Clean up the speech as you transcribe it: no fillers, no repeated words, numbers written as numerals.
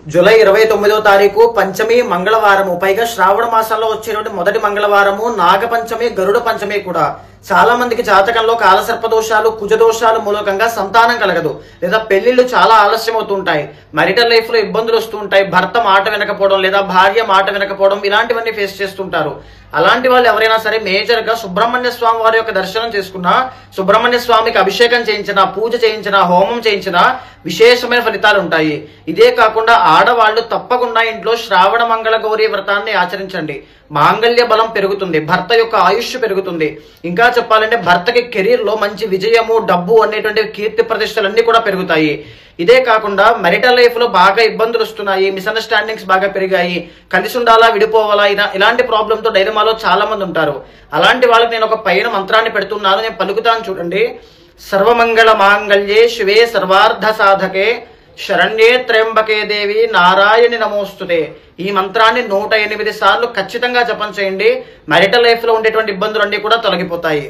July 29వ తారీఖు పంచమి మంగళవారము, పైగా శ్రావణ మాసంలో వచ్చేటువంటి మొదటి మంగళవారము, నాగపంచమి, గరుడ పంచమి కూడా. చాలా మందికి జాతకంలో కాలసర్ప దోషాలు, కుజ దోషాలు మూలకంగా సంతానం కలగదు, లేదా పెళ్లిళ్లు చాలా ఆలస్యం అవుతుంటాయి, marital లైఫ్ లో ఇబ్బందులు వస్తుంటాయి, భర్త మాట వినకపోవడం లేదా భార్య మాట వినకపోవడం ఇలాంటివన్నీ ఫేస్ చేస్తుంటారు. అలాంటి వాళ్ళు ఎవరైనా సరే మేజర్ గా సుబ్రహ్మణ్య స్వామి వారి యొక్క దర్శనం చేసుకున్నా, సుబ్రహ్మణ్య స్వామికి అభిషేకం చేయించినా, పూజ చేయించినా, హోమం చేయించినా విశేషమైన ఫలితాలు ఉంటాయి. ఇదే కాకుండా ఆడవాళ్లు తప్పకుండా ఇంట్లో శ్రావణ మంగళ గౌరీ వ్రతాన్ని ఆచరించండి. మాంగళ్య బలం పెరుగుతుంది, భర్త యొక్క ఆయుష్ పెరుగుతుంది. ఇంకా చెప్పాలంటే భర్తకి కెరీర్ లో మంచి విజయము, డబ్బు అనేటువంటి కీర్తి ప్రతిష్టలన్నీ కూడా పెరుగుతాయి. ఇదే కాకుండా marital లైఫ్ లో బాగా ఇబ్బందులు వస్తున్నాయి, మిస్అండర్స్టాండింగ్స్ బాగా పెరిగాయి, కలిసి ఉండాలా విడిపోవాలా ఇలాంటి ప్రాబ్లంతో డైలమాలో చాలా మంది ఉంటారు. అలాంటి వాళ్ళకి నేను ఒక పైన మంత్రాన్ని పెడుతున్నాను, నేను పలుకుతాను చూడండి. సర్వమంగళ మాంగళ్యే శివే సర్వార్థ సాధకే శరణ్యే త్ర్యంబకే దేవి నారాయణి నమోస్తుతే. ఈ మంత్రాన్ని 108 సార్లు ఖచ్చితంగా జపం చేయండి. marital లైఫ్ లో ఉండేటువంటి ఇబ్బందులన్నీ కూడా తొలగిపోతాయి.